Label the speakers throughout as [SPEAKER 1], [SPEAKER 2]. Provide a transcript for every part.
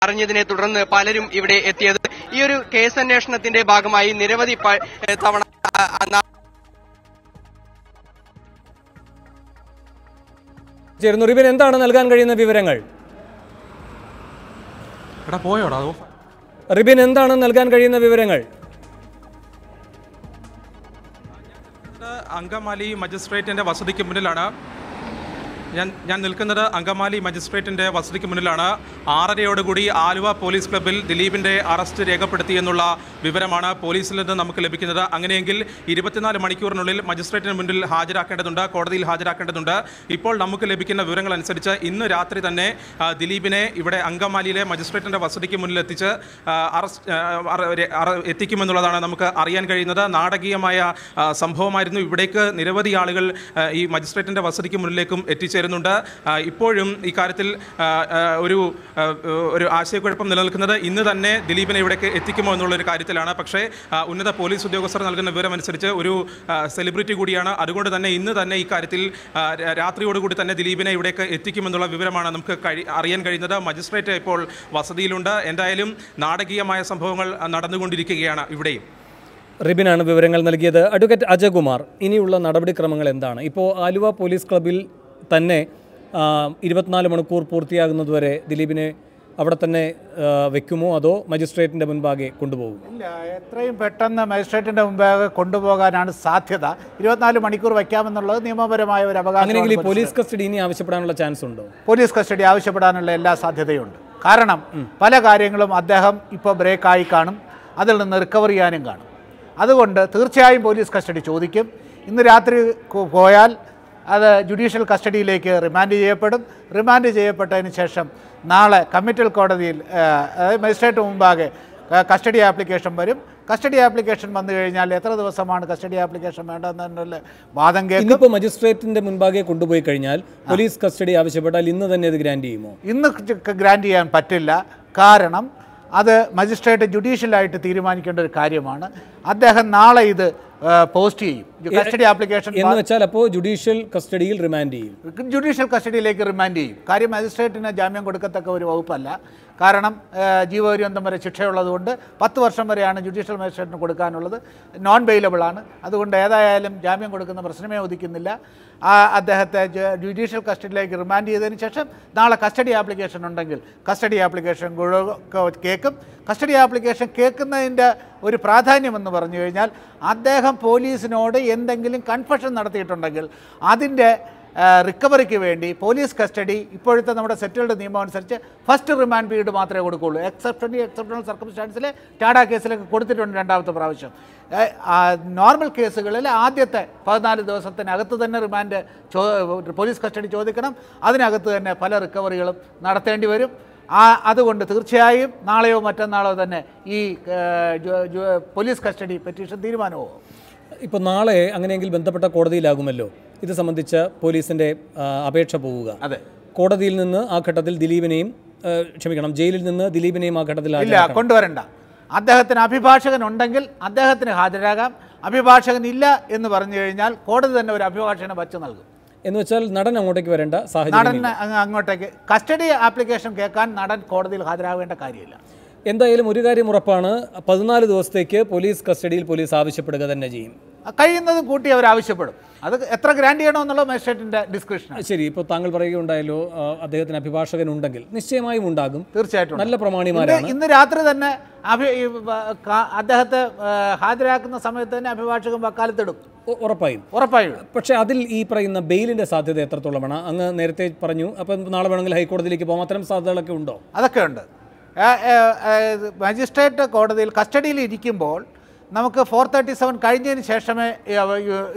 [SPEAKER 1] അറിഞ്ഞതിനെ തുടർന്ന് പലരും ഇവിടെ എത്തിയത്. ഈ ഒരു കേസന്വേഷണത്തിന്റെ ഭാഗമായി നിരവധി തവണ
[SPEAKER 2] റിബിൻ, എന്താണ് നൽകാൻ കഴിയുന്ന വിവരങ്ങൾ? റിബിൻ, എന്താണ് നൽകാൻ കഴിയുന്ന വിവരങ്ങൾ?
[SPEAKER 3] അങ്കമാലി മജിസ്ട്രേറ്റിന്റെ വസതിക്ക് മുന്നിലാണ് ഞാൻ നിൽക്കുന്നത്. അങ്കമാലി മജിസ്ട്രേറ്റിന്റെ വസതിക്ക് മുന്നിലാണ്. 6:30യോടുകൂടി ആലുവ പോലീസ് ക്ലബ്ബിൽ ദിലീപിന്റെ അറസ്റ്റ് രേഖപ്പെടുത്തിയെന്നുള്ള വിവരമാണ് പോലീസിൽ നിന്ന് നമുക്ക് ലഭിക്കുന്നത്. അങ്ങനെയെങ്കിൽ 24 മണിക്കൂറിനുള്ളിൽ മജിസ്ട്രേറ്റിന് മുന്നിൽ ഹാജരാക്കേണ്ടതുണ്ട്, കോടതിയിൽ ഹാജരാക്കേണ്ടതുണ്ട്. ഇപ്പോൾ നമുക്ക് ലഭിക്കുന്ന വിവരങ്ങൾ അനുസരിച്ച് ഇന്ന് രാത്രി തന്നെ ദിലീപിനെ ഇവിടെ അങ്കമാലിയിലെ മജിസ്ട്രേറ്റിന്റെ വസതിക്ക് മുന്നിൽ എത്തിക്കുമെന്നുള്ളതാണ് നമുക്ക് അറിയാൻ കഴിയുന്നത്. നാടകീയമായ സംഭവമായിരുന്നു. ഇവിടേക്ക് നിരവധി ആളുകൾ ഈ മജിസ്ട്രേറ്റിന്റെ വസതിക്ക് മുന്നിലേക്കും എത്തിച്ചേരുന്നുണ്ട്. ഇപ്പോഴും ഇക്കാര്യത്തിൽ ഒരു ആശയക്കുഴപ്പം നിലനിൽക്കുന്നത് ഇന്ന് തന്നെ ദിലീപിനെ ഇവിടേക്ക് എത്തിക്കുമോ എന്നുള്ളൊരു കാര്യത്തിലാണ്. പക്ഷേ ഉന്നത പോലീസ് ഉദ്യോഗസ്ഥർ നൽകുന്ന വിവരമനുസരിച്ച് ഒരു സെലിബ്രിറ്റി കൂടിയാണ്. അതുകൊണ്ട് തന്നെ ഇന്ന് തന്നെ ഇക്കാര്യത്തിൽ രാത്രിയോടുകൂടി തന്നെ ദിലീപിനെ ഇവിടേക്ക് എത്തിക്കുമെന്നുള്ള വിവരമാണ് നമുക്ക് അറിയാൻ കഴിയുന്നത്. മജിസ്ട്രേറ്റ് ഇപ്പോൾ വസതിയിലുണ്ട്. എന്തായാലും നാടകീയമായ സംഭവങ്ങൾ നടന്നുകൊണ്ടിരിക്കുകയാണ് ഇവിടെയും.
[SPEAKER 2] റിബിനാണ് വിവരങ്ങൾ നൽകിയത്. അഡ്വക്കേറ്റ് അജയകുമാർ, ഇനിയുള്ള നടപടിക്രമങ്ങൾ എന്താണ്? ഇപ്പോൾ ആലുവ പോലീസ് ക്ലബ്ബിൽ തന്നെ 24 മണിക്കൂർ പൂർത്തിയാകുന്നതുവരെ ദിലീപിനെ അവിടെ തന്നെ വെക്കുമോ അതോ മജിസ്ട്രേറ്റിൻ്റെ മുൻപാകെ കൊണ്ടുപോകും?
[SPEAKER 4] ഇല്ല, എത്രയും പെട്ടെന്ന് മജിസ്ട്രേറ്റിൻ്റെ മുൻപാകെ കൊണ്ടുപോകാനാണ് സാധ്യത. 24 മണിക്കൂർ വയ്ക്കാമെന്നുള്ളത് നിയമപരമായ ഒരു അവകാശം.
[SPEAKER 2] അങ്ങനെയെങ്കിൽ പോലീസ് കസ്റ്റഡി ഇനി ആവശ്യപ്പെടാനുള്ള ചാൻസ് ഉണ്ടോ?
[SPEAKER 4] പോലീസ് കസ്റ്റഡി ആവശ്യപ്പെടാനുള്ള എല്ലാ സാധ്യതയുണ്ട്. കാരണം പല കാര്യങ്ങളും അദ്ദേഹം ഇപ്പോൾ ബ്രേക്കായി കാണും, അതിൽ നിന്ന് റിക്കവർ ചെയ്യാനും കാണും. അതുകൊണ്ട് തീർച്ചയായും പോലീസ് കസ്റ്റഡി ചോദിക്കും. ഇന്ന് രാത്രി പോയാൽ അത് ജുഡീഷ്യൽ കസ്റ്റഡിയിലേക്ക് റിമാൻഡ് ചെയ്യപ്പെടും. റിമാൻഡ് ചെയ്യപ്പെട്ടതിന് ശേഷം നാളെ കമ്മിറ്റൽ കോടതിയിൽ മജിസ്ട്രേറ്റ് മുമ്പാകെ കസ്റ്റഡി ആപ്ലിക്കേഷൻ വരും. കസ്റ്റഡി ആപ്ലിക്കേഷൻ വന്നു കഴിഞ്ഞാൽ എത്ര ദിവസമാണ് കസ്റ്റഡി ആപ്ലിക്കേഷൻ വേണ്ടതെന്നുള്ള വാദം കേൾക്കും.
[SPEAKER 2] ഇന്നിപ്പോൾ മജിസ്ട്രേറ്റിന്റെ മുൻപാകെ കൊണ്ടുപോയി കഴിഞ്ഞാൽ പോലീസ് കസ്റ്റഡി ആവശ്യപ്പെട്ടാൽ ഇന്ന് തന്നെ അത് ഗ്രാൻഡ് ചെയ്യുമോ?
[SPEAKER 4] ഇന്ന് ഗ്രാൻഡ് ചെയ്യാൻ പറ്റില്ല. കാരണം അത് മജിസ്ട്രേറ്റ് ജുഡീഷ്യലായിട്ട് തീരുമാനിക്കേണ്ട ഒരു കാര്യമാണ്. അദ്ദേഹം നാളെ ഇത് പോസ്റ്റ് ചെയ്യും. കസ്റ്റഡി ആപ്ലിക്കേഷൻ
[SPEAKER 2] എന്ന് വെച്ചാൽ അപ്പോൾ ജുഡീഷ്യൽ കസ്റ്റഡിയിൽ റിമാൻഡ് ചെയ്യും.
[SPEAKER 4] ജുഡീഷ്യൽ കസ്റ്റഡിയിലേക്ക് റിമാൻഡ് ചെയ്യും. കാര്യം മജിസ്ട്രേറ്റിന് ജാമ്യം കൊടുക്കത്തക്ക ഒരു വകുപ്പല്ല. കാരണം ജീവപര്യന്തം വരെ ശിക്ഷയുള്ളതുകൊണ്ട് 10 വർഷം വരെയാണ് ജുഡീഷ്യൽ മജിസ്ട്രേറ്റിന് കൊടുക്കാനുള്ളത്. നോൺ ബെയിലബിളാണ്. അതുകൊണ്ട് ഏതായാലും ജാമ്യം കൊടുക്കുന്ന പ്രശ്നമേ ഉദിക്കുന്നില്ല. അദ്ദേഹത്തെ ജുഡീഷ്യൽ കസ്റ്റഡിയിലേക്ക് റിമാൻഡ് ചെയ്തതിന് ശേഷം നാളെ കസ്റ്റഡി ആപ്ലിക്കേഷൻ ഉണ്ടെങ്കിൽ കസ്റ്റഡി ആപ്ലിക്കേഷൻ കേൾക്കും. കസ്റ്റഡി ആപ്ലിക്കേഷൻ കേൾക്കുന്നതിൻ്റെ ഒരു പ്രാധാന്യമെന്ന് പറഞ്ഞു കഴിഞ്ഞാൽ അദ്ദേഹം പോലീസിനോട് എന്തെങ്കിലും കൺഫഷൻ നടത്തിയിട്ടുണ്ടെങ്കിൽ അതിൻ്റെ റിക്കവറിക്ക് വേണ്ടി പോലീസ് കസ്റ്റഡി ഇപ്പോഴത്തെ നമ്മുടെ സെറ്റിൽഡ് നിയമം അനുസരിച്ച് ഫസ്റ്റ് റിമാൻഡ് പീരീഡ് മാത്രമേ കൊടുക്കുകയുള്ളൂ. എക്സെപ്ഷണൽ സർക്കംസ്റ്റാൻസിൽ ടാഡ കേസിലൊക്കെ കൊടുത്തിട്ടുണ്ട് 2ാമത്തെ പ്രാവശ്യം. നോർമൽ കേസുകളിൽ ആദ്യത്തെ 14 ദിവസത്തിനകത്ത് തന്നെ റിമാൻഡ് പോലീസ് കസ്റ്റഡി ചോദിക്കണം. അതിനകത്ത് തന്നെ പല റിക്കവറികളും നടത്തേണ്ടി വരും. അതുകൊണ്ട് തീർച്ചയായും നാളെയോ മറ്റന്നാളോ തന്നെ ഈ പോലീസ് കസ്റ്റഡി പെറ്റീഷൻ തീരുമാനമാകും.
[SPEAKER 2] ഇപ്പോൾ നാളെ അങ്ങനെയെങ്കിൽ ബന്ധപ്പെട്ട കോടതിയിലാകുമല്ലോ ഇത് സംബന്ധിച്ച പോലീസിൻ്റെ അപേക്ഷ പോവുക.
[SPEAKER 4] അതെ,
[SPEAKER 2] കോടതിയിൽ നിന്ന് ആ ഘട്ടത്തിൽ ദിലീപിനെയും ജയിലിൽ നിന്ന് ദിലീപിനെയും ആ ഘട്ടത്തിൽ
[SPEAKER 4] ഇല്ല കൊണ്ടുവരണ്ട. അദ്ദേഹത്തിന് അഭിഭാഷകൻ ഉണ്ടെങ്കിൽ അദ്ദേഹത്തിന് ഹാജരാകാം. അഭിഭാഷകൻ ഇല്ല എന്ന് പറഞ്ഞു കഴിഞ്ഞാൽ കോടതി തന്നെ ഒരു അഭിഭാഷകനെ വച്ച് നൽകും.
[SPEAKER 2] എന്ന് വെച്ചാൽ നടൻ അങ്ങോട്ടേക്ക് വരേണ്ട സാഹചര്യം.
[SPEAKER 4] നടൻ അങ്ങോട്ടേക്ക് കസ്റ്റഡി ആപ്ലിക്കേഷൻ കേൾക്കാൻ നടൻ കോടതിയിൽ ഹാജരാകേണ്ട കാര്യമില്ല.
[SPEAKER 2] എന്തായാലും ഒരു കാര്യം ഉറപ്പാണ്, 14 ദിവസത്തേക്ക് പോലീസ് കസ്റ്റഡിയിൽ പോലീസ് ആവശ്യപ്പെടുക തന്നെ ചെയ്യും.
[SPEAKER 4] കഴിയുന്നതും കൂട്ടി അവർ ആവശ്യപ്പെടും. അത് എത്ര ഗ്രാൻഡ് ചെയ്യണമെന്നുള്ളത് മജിസ്ട്രേറ്റിന്റെ ഡിസ്ക്രിപ്ഷൻ.
[SPEAKER 2] ശരി, ഇപ്പോൾ താങ്കൾ പറയുകയുണ്ടായല്ലോ അദ്ദേഹത്തിന് അഭിഭാഷകൻ ഉണ്ടെങ്കിൽ നിശ്ചയമായും ഉണ്ടാകും.
[SPEAKER 4] തീർച്ചയായിട്ടും
[SPEAKER 2] നല്ല പ്രമാണിമാരാണ്.
[SPEAKER 4] ഇന്ന് രാത്രി തന്നെ അദ്ദേഹത്തെ ഹാജരാക്കുന്ന സമയത്ത് തന്നെ അഭിഭാഷകൻ വക്കാലത്തിടും.
[SPEAKER 2] ഉറപ്പായും. പക്ഷേ അതിൽ ഈ പറയുന്ന ബെയിലിന്റെ സാധ്യത എത്രത്തോളമാണ്? അങ്ങ് നേരത്തെ പറഞ്ഞു, അപ്പം നാളെ വേണമെങ്കിൽ ഹൈക്കോടതിയിലേക്ക് പോകാം. അത്തരം സാധ്യതകളൊക്കെ ഉണ്ടോ?
[SPEAKER 4] അതൊക്കെ ഉണ്ട്. മജിസ്ട്രേറ്റ് കോടതിയിൽ കസ്റ്റഡിയിൽ ഇരിക്കുമ്പോൾ നമുക്ക് 437 കഴിഞ്ഞതിന് ശേഷമേ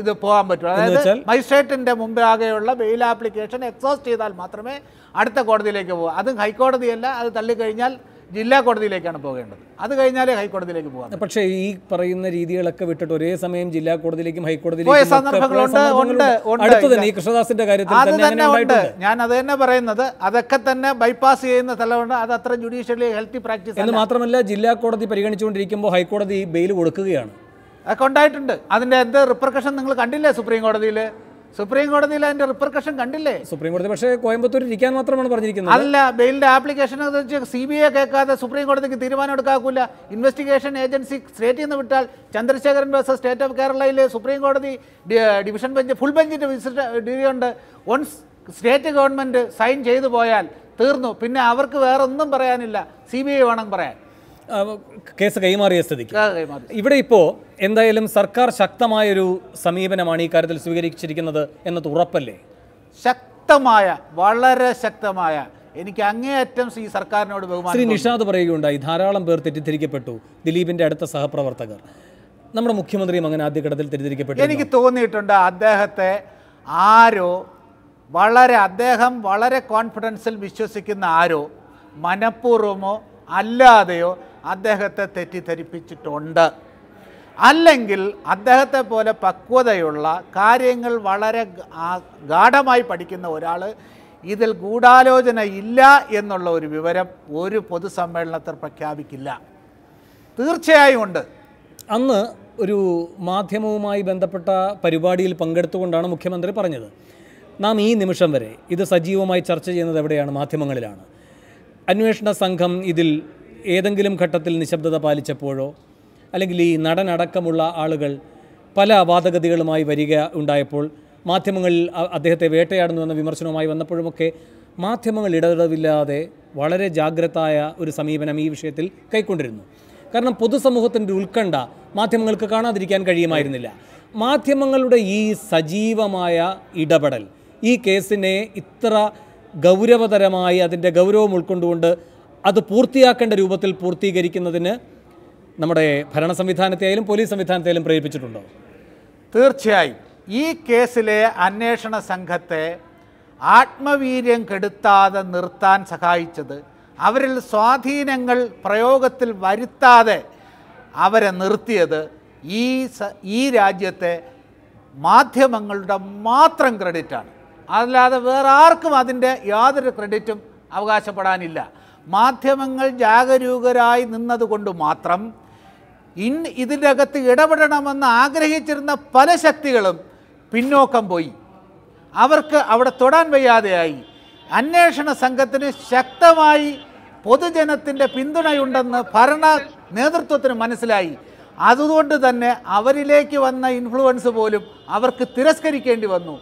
[SPEAKER 4] ഇത് പോകാൻ പറ്റൂ. അതായത് മജിസ്ട്രേറ്റിൻ്റെ മുമ്പാകെയുള്ള ബെയിൽ ആപ്ലിക്കേഷൻ എക്സോസ്റ്റ് ചെയ്താൽ മാത്രമേ അടുത്ത കോടതിയിലേക്ക് പോകൂ. അതും ഹൈക്കോടതിയല്ല, അത് തള്ളിക്കഴിഞ്ഞാൽ ജില്ലാ കോടതിയിലേക്കാണ് പോകേണ്ടത്. അത് കഴിഞ്ഞാലേ ഹൈക്കോടതിയിലേക്ക് പോകാം.
[SPEAKER 2] പക്ഷേ ഈ പറയുന്ന രീതികളൊക്കെ വിട്ടിട്ട് ഒരേ സമയം ജില്ലാ കോടതിയിലേക്കും ഹൈക്കോടതിയിലേക്കും
[SPEAKER 4] പോയ സന്ദർഭങ്ങളുണ്ട്.
[SPEAKER 2] കൃഷ്ണദാസിന്റെ കാര്യത്തിൽ
[SPEAKER 4] ഞാൻ അത് തന്നെ പറയുന്നത്, അതൊക്കെ തന്നെ ബൈപ്പാസ് ചെയ്യുന്ന സ്ഥലമുണ്ട്. അത് അത്ര ജുഡീഷ്യലി ഹെൽത്തി പ്രാക്ടീസ്
[SPEAKER 2] എന്ന് മാത്രമല്ല, ജില്ലാ കോടതി പരിഗണിച്ചുകൊണ്ടിരിക്കുമ്പോൾ ഹൈക്കോടതി ബെയിൽ കൊടുക്കുകയാണ്.
[SPEAKER 4] അതൊക്കെ ഉണ്ടായിട്ടുണ്ട്. അതിൻ്റെ എന്ത് റിപ്പർക്കഷൻ നിങ്ങൾ കണ്ടില്ലേ സുപ്രീം കോടതിയിൽ? സുപ്രീം കോടതിയിൽ അതിന്റെ റിപ്പർക്കഷൻ കണ്ടില്ലേ?
[SPEAKER 2] സുപ്രീം കോടതി പക്ഷേ കോയമ്പത്തൂർ ഇരിക്കാൻ മാത്രമാണ് പറഞ്ഞിരിക്കുന്നത്.
[SPEAKER 4] അല്ല, ബെയിലിന്റെ ആപ്ലിക്കേഷൻ CBI കേൾക്കാതെ സുപ്രീം കോടതിക്ക് തീരുമാനം എടുക്കാക്കൂല. ഇൻവെസ്റ്റിഗേഷൻ ഏജൻസി സ്റ്റേറ്റിൽ നിന്ന് വിട്ടാൽ ചന്ദ്രശേഖരൻ വേഴ്സസ് സ്റ്റേറ്റ് ഓഫ് കേരളയിലെ സുപ്രീം കോടതി ഡിവിഷൻ ബെഞ്ച് ഫുൾ ബെഞ്ചിന്റെ വിധിയുണ്ട്. വൺസ് സ്റ്റേറ്റ് ഗവൺമെന്റ് സൈൻ ചെയ്തു പോയാൽ തീർന്നു. പിന്നെ അവർക്ക് വേറെ ഒന്നും പറയാനില്ല. CBI വേണം പറയാൻ.
[SPEAKER 2] കേസ് കൈമാറിയ സ്ഥിതിക്ക് ഇവിടെ ഇപ്പോൾ എന്തായാലും സർക്കാർ ശക്തമായൊരു സമീപനമാണ് ഈ കാര്യത്തിൽ സ്വീകരിച്ചിരിക്കുന്നത് എന്നത് ഉറപ്പല്ലേ?
[SPEAKER 4] ശക്തമായ, വളരെ ശക്തമായ, എനിക്ക് അങ്ങേയറ്റം ഈ സർക്കാരിനോട് ബഹുമാനം.
[SPEAKER 2] ശ്രീ നിഷാദ് പറയുകയുണ്ടായി ധാരാളം പേർ തെറ്റിദ്ധരിക്കപ്പെട്ടു, ദിലീപിന്റെ അടുത്ത സഹപ്രവർത്തകർ. നമ്മുടെ മുഖ്യമന്ത്രിയും അങ്ങനെ ആദ്യഘട്ടത്തിൽ തെറ്റിദ്ധരിക്കപ്പെട്ടു.
[SPEAKER 4] എനിക്ക് തോന്നിയിട്ടുണ്ട് അദ്ദേഹത്തെ അദ്ദേഹം വളരെ കോൺഫിഡൻസിൽ വിശ്വസിക്കുന്ന ആരോ മനഃപൂർവ്വമോ അല്ലാതെയോ അദ്ദേഹത്തെ തെറ്റിദ്ധരിപ്പിച്ചിട്ടുണ്ട്. അല്ലെങ്കിൽ അദ്ദേഹത്തെ പോലെ പക്വതയുള്ള കാര്യങ്ങൾ വളരെ ഗാഢമായി പഠിക്കുന്ന ഒരാൾ ഇതിൽ ഗൂഢാലോചന ഇല്ല എന്നുള്ള ഒരു വിവരം ഒരു പൊതുസമ്മേളനത്തിൽ പ്രഖ്യാപിക്കില്ല. തീർച്ചയായും ഉണ്ട്.
[SPEAKER 2] അന്ന് ഒരു മാധ്യമവുമായി ബന്ധപ്പെട്ട പരിപാടിയിൽ പങ്കെടുത്തുകൊണ്ടാണ് മുഖ്യമന്ത്രി പറഞ്ഞത്, നാം ഈ നിമിഷം വരെ ഇത് സജീവമായി ചർച്ച ചെയ്യുന്നത് എവിടെയാണ്? മാധ്യമങ്ങളിലാണ്. അന്വേഷണ സംഘം ഇതിൽ ഏതെങ്കിലും ഘട്ടത്തിൽ നിശബ്ദത പാലിച്ചപ്പോഴോ അല്ലെങ്കിൽ ഈ നടനടക്കമുള്ള ആളുകൾ പല വാദഗതികളുമായി ഉണ്ടായപ്പോൾ മാധ്യമങ്ങളിൽ അദ്ദേഹത്തെ വേട്ടയാടുന്നു എന്ന വിമർശനവുമായി വന്നപ്പോഴുമൊക്കെ മാധ്യമങ്ങൾ ഇടപെടവില്ലാതെ വളരെ ജാഗ്രതായ ഒരു സമീപനം ഈ വിഷയത്തിൽ കൈക്കൊണ്ടിരുന്നു. കാരണം പൊതുസമൂഹത്തിൻ്റെ ഉത്കണ്ഠ മാധ്യമങ്ങൾക്ക് കാണാതിരിക്കാൻ കഴിയുമായിരുന്നില്ല. മാധ്യമങ്ങളുടെ ഈ സജീവമായ ഇടപെടൽ ഈ കേസിനെ ഇത്ര ഗൗരവതരമായി അതിൻ്റെ ഗൗരവം ഉൾക്കൊണ്ടുകൊണ്ട് അത് പൂർത്തിയാക്കേണ്ട രൂപത്തിൽ പൂർത്തീകരിക്കുന്നതിന് നമ്മുടെ ഭരണ സംവിധാനത്തെയായാലും പോലീസ് സംവിധാനത്തെയായാലും പ്രേരിപ്പിച്ചിട്ടുണ്ടോ?
[SPEAKER 4] തീർച്ചയായും. ഈ കേസിലെ അന്വേഷണ സംഘത്തെ ആത്മവീര്യം കെടുത്താതെ നിർത്താൻ സഹായിച്ചത്, അവരിൽ സ്വാധീനങ്ങൾ പ്രയോഗത്തിൽ വരുത്താതെ അവരെ നിർത്തിയത് ഈ രാജ്യത്തെ മാധ്യമങ്ങളുടെ മാത്രം ക്രെഡിറ്റാണ്. അല്ലാതെ വേറെ ആർക്കും അതിൻ്റെ യാതൊരു ക്രെഡിറ്റും അവകാശപ്പെടാനില്ല. മാധ്യമങ്ങൾ ജാഗരൂകരായി നിന്നതുകൊണ്ട് മാത്രം ഇതിൻ്റെ അകത്ത് ഇടപെടണമെന്ന് ആഗ്രഹിച്ചിരുന്ന പല ശക്തികളും പിന്നോക്കം പോയി. അവർക്ക് അവിടെ തൊടാൻ വയ്യാതെയായി. അന്വേഷണ സംഘത്തിന് ശക്തമായി പൊതുജനത്തിൻ്റെ പിന്തുണയുണ്ടെന്ന് ഭരണ നേതൃത്വത്തിന് മനസ്സിലായി. അതുകൊണ്ട് തന്നെ അവരിലേക്ക് വന്ന ഇൻഫ്ലുവൻസ് പോലും അവർക്ക് തിരസ്കരിക്കേണ്ടി വന്നു.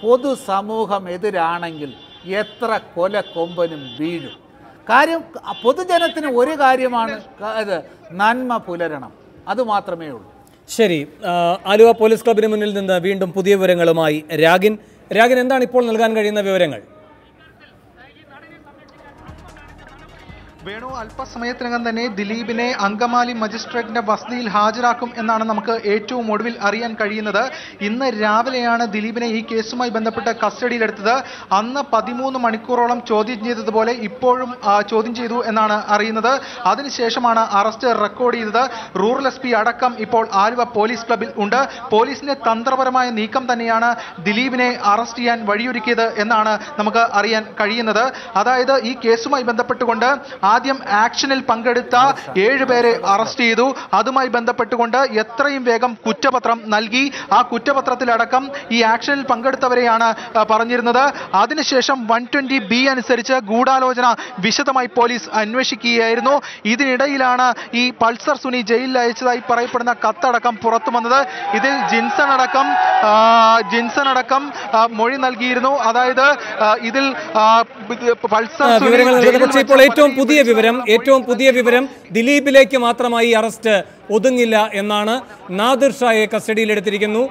[SPEAKER 4] പൊതുസമൂഹം എതിരാണെങ്കിൽ എത്ര കൊലക്കൊമ്പനും വീഴും. കാര്യം പൊതുജനത്തിന് ഒരു കാര്യമാണ്, നന്മ പുലരണം, അതുമാത്രമേ ഉള്ളൂ.
[SPEAKER 2] ശരി, ആലുവ പോലീസ് ക്ലബിന് മുന്നിൽ നിന്ന് വീണ്ടും പുതിയ വിവരങ്ങളുമായി രാഗിൻ. എന്താണ് ഇപ്പോൾ നൽകാൻ കഴിയുന്ന വിവരങ്ങൾ?
[SPEAKER 5] വേണു, അല്പസമയത്തിനകം തന്നെ ദിലീപിനെ അങ്കമാലി മജിസ്ട്രേറ്റിന്റെ വസതിയിൽ ഹാജരാക്കും എന്നാണ് നമുക്ക് ഏറ്റവും ഒടുവിൽ അറിയാൻ കഴിയുന്നത്. ഇന്ന് രാവിലെയാണ് ദിലീപിനെ ഈ കേസുമായി ബന്ധപ്പെട്ട് കസ്റ്റഡിയിലെടുത്തത്. അന്ന് 13 മണിക്കൂറോളം ചോദ്യം ചെയ്തതുപോലെ ഇപ്പോഴും ചോദ്യം ചെയ്തു എന്നാണ് അറിയുന്നത്. അതിനുശേഷമാണ് അറസ്റ്റ് റെക്കോർഡ് ചെയ്തത്. റൂറൽ SP അടക്കം ഇപ്പോൾ ആലുവ പോലീസ് ക്ലബിൽ ഉണ്ട്. പോലീസിന്റെ തന്ത്രപരമായ നീക്കം തന്നെയാണ് ദിലീപിനെ അറസ്റ്റ് ചെയ്യാൻ വഴിയൊരുക്കിയത് എന്നാണ് നമുക്ക് അറിയാൻ കഴിയുന്നത്. അതായത് ഈ കേസുമായി ബന്ധപ്പെട്ടുകൊണ്ട് ആദ്യം ആക്ഷനിൽ പങ്കെടുത്ത 7 പേരെ അറസ്റ്റ് ചെയ്തു. അതുമായി ബന്ധപ്പെട്ടുകൊണ്ട് എത്രയും വേഗം കുറ്റപത്രം നൽകി. ആ കുറ്റപത്രത്തിലടക്കം ഈ ആക്ഷനിൽ പങ്കെടുത്തവരെയാണ് പറഞ്ഞിരുന്നത്. അതിനുശേഷം 120B അനുസരിച്ച് ഗൂഢാലോചന വിശദമായി പോലീസ് അന്വേഷിക്കുകയായിരുന്നു. ഇതിനിടയിലാണ് ഈ പൾസർ സുനി ജയിലിൽ അയച്ചതായി പറയപ്പെടുന്ന കത്തടക്കം പുറത്തു വന്നത്. ഇതിൽ ജിൻസൺ അടക്കം മൊഴി നൽകിയിരുന്നു. അതായത് ഇതിൽ പൾസർ
[SPEAKER 2] ഏറ്റവും പുതിയ വിവരം ദിലീപിലേക്ക് മാത്രമായി അറസ്റ്റ് ഒതുങ്ങില്ല എന്നാണ്. നാദിർ ഷായെ കസ്റ്റഡിയിലെടുത്തിരിക്കുന്നു.